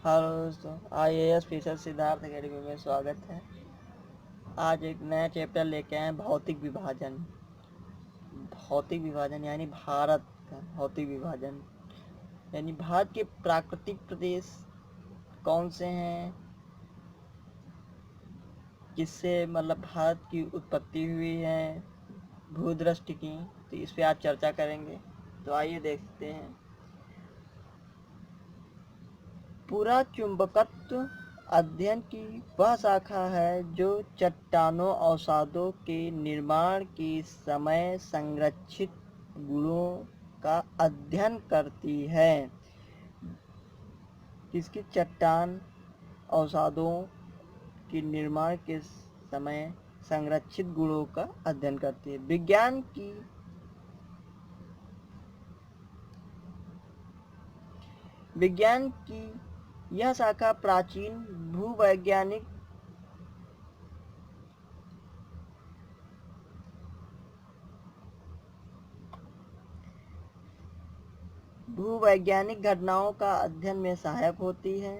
Hello दोस्तों, IAS officer Siddharth academy में स्वागत है। आज एक नया चैप्टर लेके आए हैं, भौतिक विभाजन। भौतिक विभाजन यानी भारत का भौतिक विभाजन, यानी भारत के प्राकृतिक प्रदेश कौन से हैं, किससे मतलब भारत की उत्पत्ति हुई है, भूदृष्टि की, तो इस पे आज चर्चा करेंगे। तो आइए देखते हैं। पूरा चुंबकत्व अध्ययन की वह शाखा है जो चट्टानों अवसादों के निर्माण के समय संरक्षित गुणों का अध्ययन करती है। किसकी? चट्टान अवसादों के निर्माण के समय संरक्षित गुणों का अध्ययन करती है। विज्ञान की यह शाखा प्राचीन भूवैज्ञानिक घटनाओं का अध्ययन में सहायक होती है।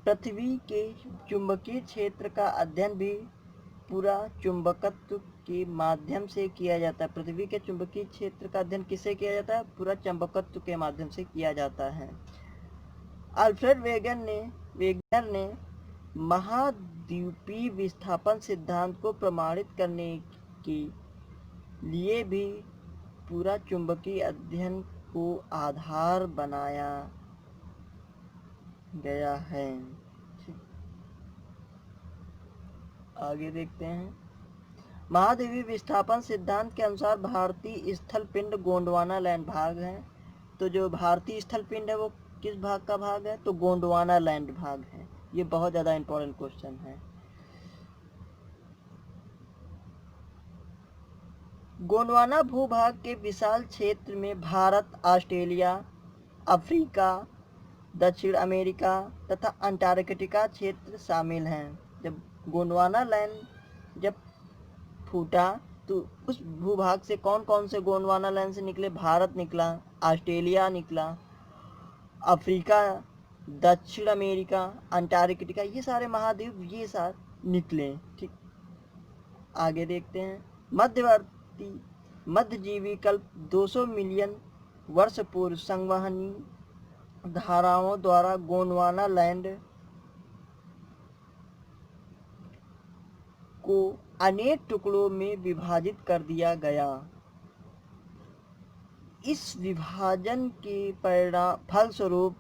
पृथ्वी के चुंबकीय क्षेत्र का अध्ययन भी पूरा चुंबकत्व के माध्यम से किया जाता है। पृथ्वी के चुंबकीय क्षेत्र का अध्ययन किससे किया जाता है? पूरा चुंबकत्व के माध्यम से किया जाता है। अल्फ्रेड वेगनर ने महाद्वीपीय विस्थापन सिद्धांत को प्रमाणित करने के लिए भी पूरा चुंबकीय अध्ययन को आधार बनाया गया है। आगे देखते हैं। महाद्वीपीय विस्थापन सिद्धांत के अनुसार भारतीय स्थल पिंड गोंडवाना लैंड भाग है। तो जो भारतीय स्थल पिंड है वो किस भाग का भाग है? तो गोंडवाना लैंड भाग है। ये बहुत ज़्यादा इंपॉर्टेंट क्वेश्चन है। गोंडवाना भूभाग के विशाल क्षेत्र में भारत, ऑस्ट्रेलिया, अफ्रीका, दक्षिण अमेरिका तथा अंटार्कटिका क्षेत्र शामिल हैं। जब गोंडवाना लैंड जब फूटा तो उस भूभाग से कौन कौन से गोंडवाना लैंड से निकले? भारत निकला, ऑस्ट्रेलिया निकला, अफ्रीका, दक्षिण अमेरिका, अंटार्कटिका, ये सारे महाद्वीप ये सारे निकले। ठीक, आगे देखते हैं। मध्यजीवी कल्प 200 मिलियन वर्ष पूर्व संवहनी धाराओं द्वारा गोंडवाना लैंड को अनेक टुकड़ों में विभाजित कर दिया गया। इस विभाजन के फलस्वरूप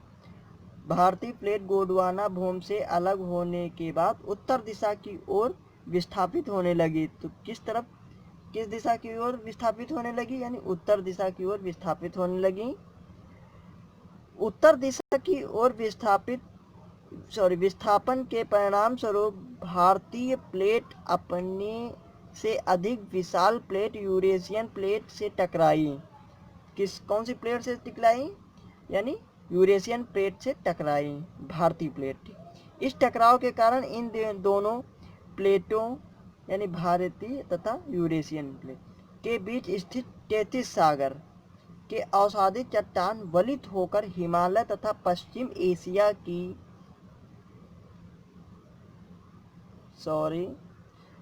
भारतीय प्लेट गोंडवाना भूमि से अलग होने के बाद उत्तर दिशा की ओर विस्थापित होने लगी। तो किस दिशा की ओर विस्थापित होने लगी? यानी उत्तर दिशा की ओर विस्थापित होने लगी। उत्तर दिशा की ओर विस्थापन के परिणाम स्वरूप भारतीय प्लेट अपने से अधिक विशाल प्लेट यूरेशियन प्लेट से टकराई। कौन सी प्लेट से टकराई? यानी यूरेशियन प्लेट से टकराई भारतीय प्लेट। इस टकराव के कारण इन दोनों प्लेटों यानी भारतीय तथा यूरेशियन प्लेट के बीच स्थित टेथिस सागर के अवसादी चट्टान वलित होकर हिमालय तथा पश्चिम एशिया की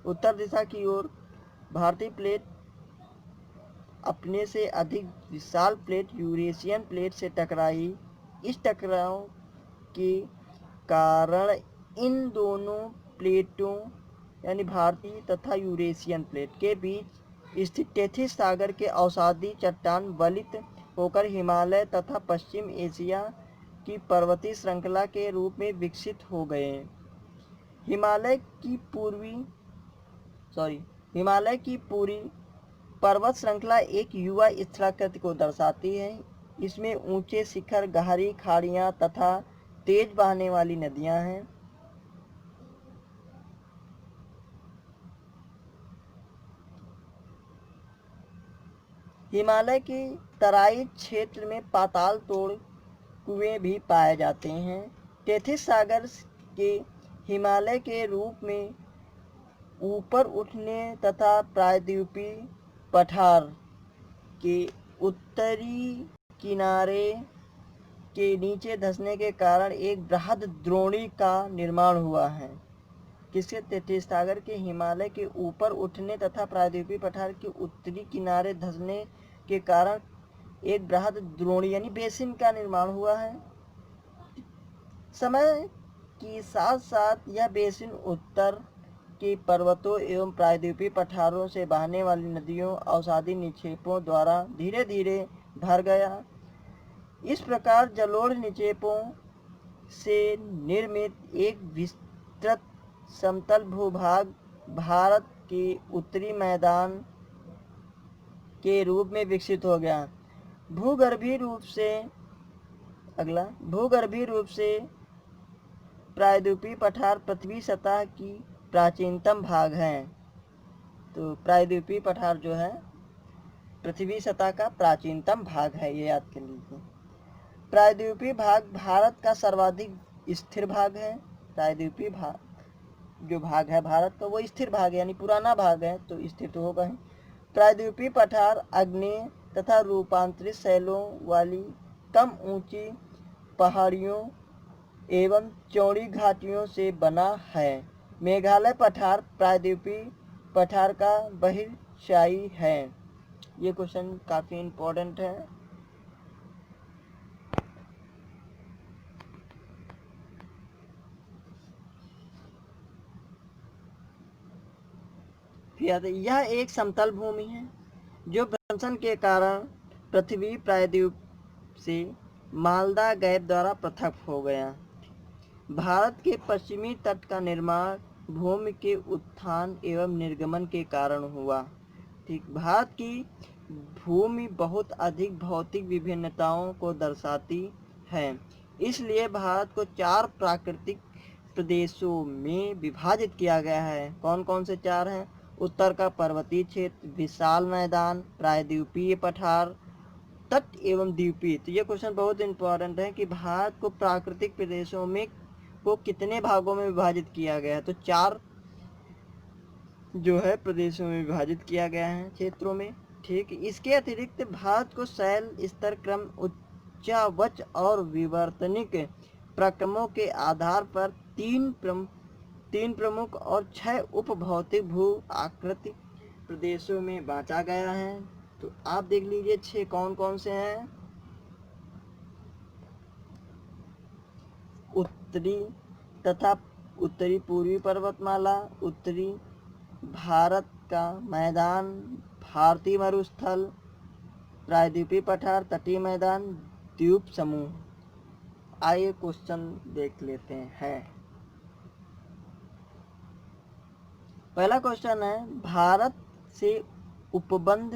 उत्तर दिशा की ओर भारतीय प्लेट अपने से अधिक विशाल प्लेट यूरेशियन प्लेट से टकराई। इस टकराव के कारण इन दोनों प्लेटों यानी भारतीय तथा यूरेशियन प्लेट के बीच स्थित टेथिस सागर के अवसादी चट्टान वलित होकर हिमालय तथा पश्चिम एशिया की पर्वतीय श्रृंखला के रूप में विकसित हो गए। हिमालय की पूरी पर्वत श्रृंखला एक युवा स्थलाकृति को दर्शाती है। इसमें ऊंचे शिखर, गहरी खाड़ियां तथा तेज बहने वाली नदियां हैं। हिमालय के तराई क्षेत्र में पाताल तोड़ कुएं भी पाए जाते हैं। टेथिस सागर के हिमालय के रूप में ऊपर उठने तथा प्रायद्वीपीय पठार के उत्तरी किनारे के नीचे धंसने के कारण एक बृहद द्रोणी का निर्माण हुआ है। किसके? तैतीस सागर के हिमालय के ऊपर उठने तथा प्रायद्वीपीय पठार के उत्तरी किनारे धंसने के कारण एक बृहद द्रोणी यानी बेसिन का निर्माण हुआ है। समय के साथ साथ यह बेसिन उत्तर के पर्वतों एवं प्रायद्वीपीय पठारों से बहने वाली नदियों अवसादी निक्षेपों द्वारा धीरे धीरे भर गया। इस प्रकार जलोढ़ निक्षेपों से निर्मित एक विस्तृत समतल भूभाग भारत के उत्तरी मैदान के रूप में विकसित हो गया। भूगर्भीय रूप से प्रायद्वीपीय पठार पृथ्वी सतह की प्राचीनतम भाग है। तो प्रायद्वीपीय पठार जो है पृथ्वी सतह का प्राचीनतम भाग है, ये याद कर लीजिए। प्रायद्वीपीय भाग भारत का सर्वाधिक स्थिर भाग है। प्रायद्वीपीय भाग जो भाग है भारत का वो स्थिर भाग है, यानी पुराना भाग है, तो स्थिर तो होगा ही। प्रायद्वीपीय पठार आग्नेय तथा रूपांतरित शैलों वाली कम ऊंची पहाड़ियों एवं चौड़ी घाटियों से बना है। मेघालय पठार प्रायद्वीपीय पठार का बहिर्शायी है। ये क्वेश्चन काफ़ी इम्पोर्टेंट है। यह एक समतल भूमि है जो भ्रंशन के कारण पृथ्वी प्रायद्वीप से मालदा गैप द्वारा पृथक हो गया। भारत के पश्चिमी तट का निर्माण भूमि के उत्थान एवं निर्गमन के कारण हुआ। ठीक, भारत की भूमि बहुत अधिक भौतिक विभिन्नताओं को दर्शाती है, इसलिए भारत को 4 प्राकृतिक प्रदेशों में विभाजित किया गया है। कौन कौन से 4 हैं? उत्तर का पर्वतीय क्षेत्र, विशाल मैदान, प्रायद्वीपीय पठार, तट एवं द्वीपीय। तो ये क्वेश्चन बहुत इंपॉर्टेंट है कि भारत को प्राकृतिक प्रदेशों में को कितने भागों में विभाजित किया गया है। तो 4 जो है प्रदेशों में विभाजित किया गया है, क्षेत्रों में। ठीक, इसके अतिरिक्त भारत को शैल स्तर क्रम, उच्चावच और विवर्तनिक प्रक्रमों के आधार पर 3 प्रमुख और 6 उपभौतिक भू आकृति प्रदेशों में बांटा गया है। तो आप देख लीजिए 6 कौन कौन से हैं। उत्तरी तथा उत्तरी पूर्वी पर्वतमाला, उत्तरी भारत का मैदान, भारतीय मरुस्थल, प्रायद्वीपीय पठार, तटीय मैदान, द्वीप समूह। आइए क्वेश्चन देख लेते हैं। पहला क्वेश्चन है, भारत से उपबंध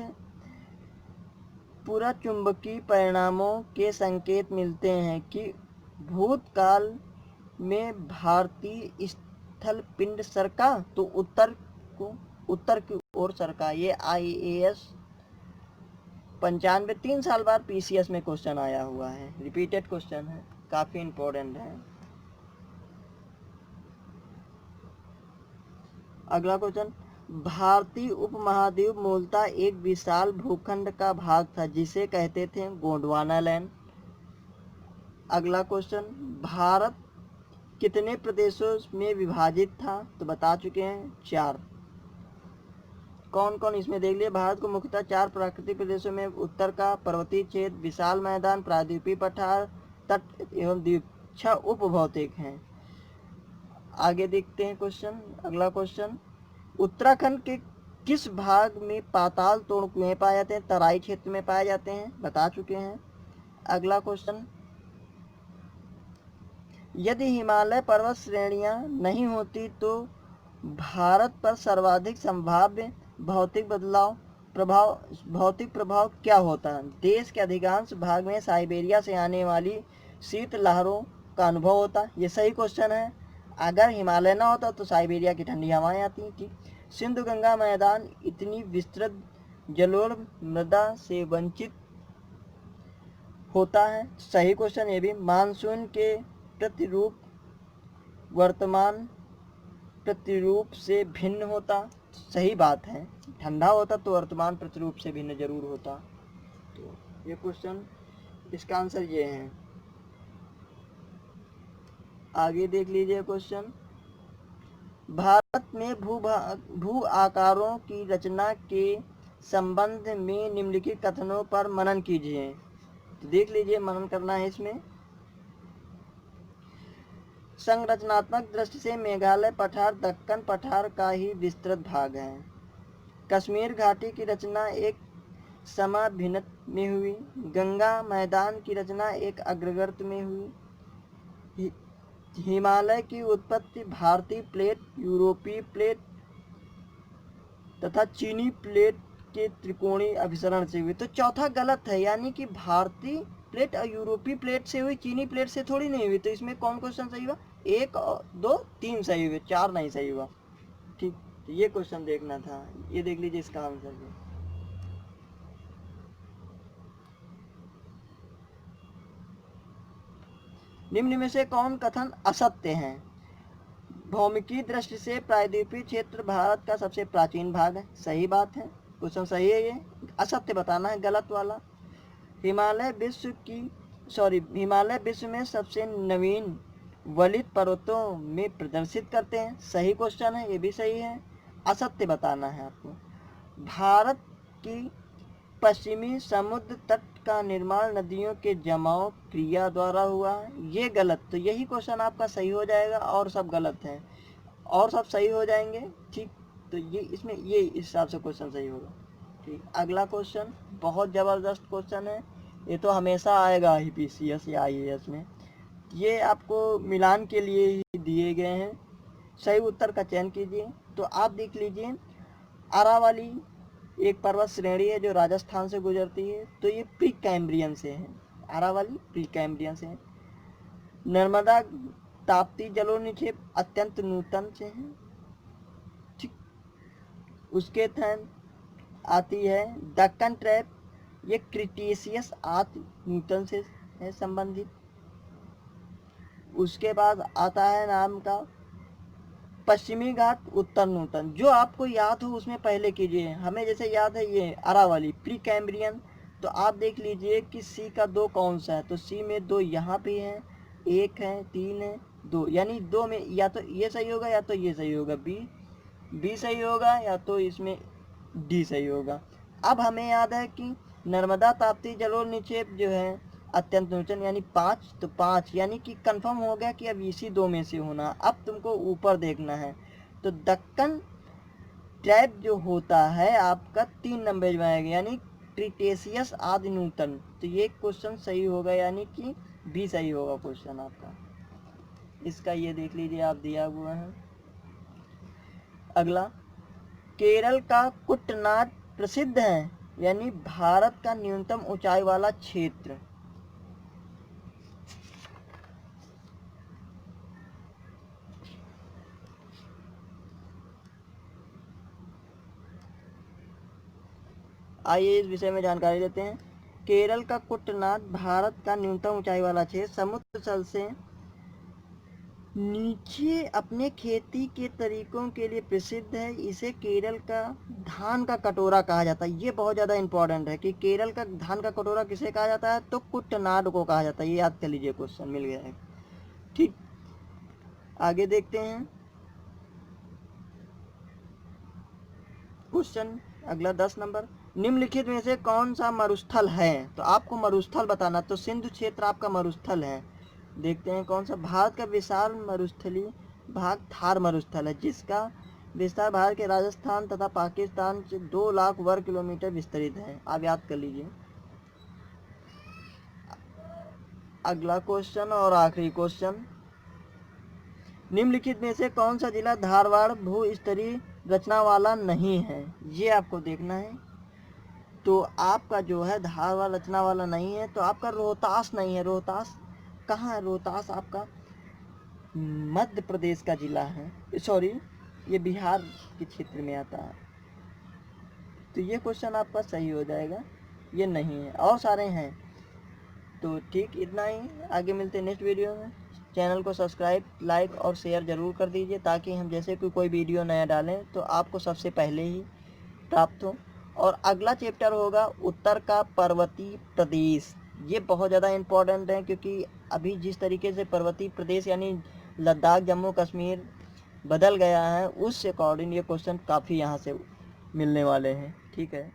पुराचुंबकीय परिणामों के संकेत मिलते हैं कि भूतकाल में भारतीय स्थल पिंड सरका, तो उत्तर की ओर सरका। ये IAS 95 3 साल बाद PCS में क्वेश्चन आया हुआ है, रिपीटेड क्वेश्चन है, काफी इंपॉर्टेंट है। अगला क्वेश्चन, भारतीय उपमहाद्वीप मूलतः एक विशाल भूखंड का भाग था जिसे कहते थे गोंडवाना लैंड। अगला क्वेश्चन, भारत कितने प्रदेशों में विभाजित था? तो बता चुके हैं 4। कौन कौन इसमें देख लिए। भारत को मुख्यतः 4 प्राकृतिक प्रदेशों में उत्तर का पर्वतीय क्षेत्र, विशाल मैदान, प्रायद्वीपीय पठार, तट एवं द्वीप 6 उपभौतिक हैं। आगे देखते हैं क्वेश्चन। अगला क्वेश्चन, उत्तराखंड के किस भाग में पाताल तोड़ कुएं पाए जाते हैं? तराई क्षेत्र में पाए जाते हैं, बता चुके हैं। अगला क्वेश्चन, यदि हिमालय पर्वत श्रेणियां नहीं होती तो भारत पर सर्वाधिक संभाव्य भौतिक प्रभाव क्या होता? देश के अधिकांश भाग में साइबेरिया से आने वाली शीत लहरों का अनुभव होता। ये सही क्वेश्चन है। अगर हिमालय ना होता तो साइबेरिया की ठंडी हवाएं आती थी। सिंधु गंगा मैदान इतनी विस्तृत जलोढ़ मृदा से वंचित होता है। सही क्वेश्चन ये भी। मानसून के प्रतिरूप वर्तमान प्रतिरूप से भिन्न होता। सही बात है, ठंडा होता तो वर्तमान प्रतिरूप से भिन्न जरूर होता। तो ये क्वेश्चन, इसका आंसर ये है। आगे देख लीजिए क्वेश्चन, भारत में भू आकारों की रचना के संबंध में निम्नलिखित कथनों पर मनन कीजिए। तो देख लीजिए, मनन करना है इसमें। संरचनात्मक दृष्टि से मेघालय पठार दक्कन पठार का ही विस्तृत भाग है। कश्मीर घाटी की रचना एक समाभिन्नत में हुई। गंगा मैदान की रचना एक अग्रगर्त में हुई। हिमालय की उत्पत्ति भारतीय प्लेट, यूरोपीय प्लेट तथा चीनी प्लेट के त्रिकोणीय अभिसरण से हुई। तो चौथा गलत है, यानी कि भारतीय प्लेट और यूरोपीय प्लेट से हुई, चीनी प्लेट से थोड़ी नहीं हुई। तो इसमें कौन क्वेश्चन सही हुआ? 1 और 2 3 सही हुए, 4 नहीं सही हुआ। ठीक, तो ये क्वेश्चन देखना था। ये देख लीजिए इसका आंसर भी। निम्न में से कौन कथन असत्य है? भौमिकी दृष्टि से प्रायद्वीपीय क्षेत्र भारत का सबसे प्राचीन भाग है। सही बात है, क्वेश्चन सही है। ये असत्य बताना है, गलत वाला। हिमालय विश्व में सबसे नवीन वलित पर्वतों में प्रदर्शित करते हैं। सही क्वेश्चन है, ये भी सही है। असत्य बताना है आपको। भारत की पश्चिमी समुद्र तट का निर्माण नदियों के जमाव क्रिया द्वारा हुआ है। ये गलत। तो यही क्वेश्चन आपका सही हो जाएगा, और सब गलत है, और सब सही हो जाएंगे। ठीक, तो ये इसमें ये इस हिसाब से क्वेश्चन सही होगा। ठीक, अगला क्वेश्चन बहुत ज़बरदस्त क्वेश्चन है। ये तो हमेशा आएगा IPCS या IAS में। ये आपको मिलान के लिए ही दिए गए हैं। सही उत्तर का चयन कीजिए। तो आप देख लीजिए, अरावली एक पर्वत श्रेणी है जो राजस्थान से गुजरती है। तो ये प्री कैम्ब्रियन से है, अरावली प्री कैम्ब्रियन से है। नर्मदा ताप्ती जलोनिक्षेप अत्यंत नूतन से है। ठीक, उसके थन आती है दक्कन ट्रैप, ये क्रिटेशियस आदि नूतन से है संबंधित। उसके बाद आता है नाम का पश्चिमी घाट उत्तर नूतन। जो आपको याद हो उसमें पहले कीजिए। हमें जैसे याद है ये अरावली प्री कैम्ब्रियन। तो आप देख लीजिए कि C का 2 कौन सा है। तो C में 2 यहाँ पे हैं, 1 है, 3 है, 2, यानी 2 में या तो ये सही होगा या तो ये सही होगा। B सही होगा या तो इसमें D सही होगा। अब हमें याद है कि नर्मदा ताप्ती जलोनिक्षेप जो है अत्यंत नूतन, यानी 5। तो 5 यानी कि कंफर्म हो गया कि अब इसी 2 में से होना। अब तुमको ऊपर देखना है। तो दक्कन ट्रैप जो होता है आपका 3 नंबर में आएगा, यानी क्रिटेशियस आदि नूतन। तो ये क्वेश्चन सही होगा, यानी कि B सही होगा क्वेश्चन आपका। इसका ये देख लीजिए, आप दिया हुआ है। अगला, केरल का कुटनाड प्रसिद्ध है, यानी भारत का न्यूनतम ऊंचाई वाला क्षेत्र। आइए इस विषय में जानकारी देते हैं। केरल का कुटनाड भारत का न्यूनतम ऊंचाई वाला क्षेत्र समुद्र तल से नीचे अपने खेती के तरीकों के लिए प्रसिद्ध है। इसे केरल का धान का कटोरा कहा जाता है। ये बहुत ज़्यादा इंपॉर्टेंट है कि केरल का धान का कटोरा किसे कहा जाता है? तो कुटनाड को कहा जाता है। ये याद कर लीजिए, क्वेश्चन मिल गया है। ठीक, आगे देखते हैं क्वेश्चन अगला 10 नंबर। निम्नलिखित में से कौन सा मरुस्थल है? तो आपको मरुस्थल बताना। तो सिंधु क्षेत्र आपका मरुस्थल है। देखते हैं कौन सा। भारत का विशाल मरुस्थलीय भाग थार मरुस्थल है, जिसका विस्तार भारत के राजस्थान तथा पाकिस्तान से 2 लाख वर्ग किलोमीटर विस्तरित है। आप याद कर लीजिए। अगला क्वेश्चन और आखिरी क्वेश्चन, निम्नलिखित में से कौन सा जिला धारवाड़ भू-स्तरीय रचना वाला नहीं है? ये आपको देखना है। तो आपका जो है धारवाड़ रचना वाला नहीं है। तो आपका रोहतास नहीं है। रोहतास कहाँ है? रोहतास आपका मध्य प्रदेश का जिला है, सॉरी ये बिहार के क्षेत्र में आता है। तो ये क्वेश्चन आपका सही हो जाएगा, ये नहीं है, और सारे हैं। तो ठीक, इतना ही। आगे मिलते हैं नेक्स्ट वीडियो में। चैनल को सब्सक्राइब, लाइक और शेयर ज़रूर कर दीजिए, ताकि हम जैसे कोई वीडियो नया डालें तो आपको सबसे पहले ही प्राप्त हो। और अगला चैप्टर होगा उत्तर का पर्वतीय प्रदेश। ये बहुत ज़्यादा इम्पोर्टेंट है, क्योंकि अभी जिस तरीके से पर्वतीय प्रदेश यानी लद्दाख जम्मू कश्मीर बदल गया है, उस अकॉर्डिंग ये क्वेश्चन काफ़ी यहाँ से मिलने वाले हैं। ठीक है।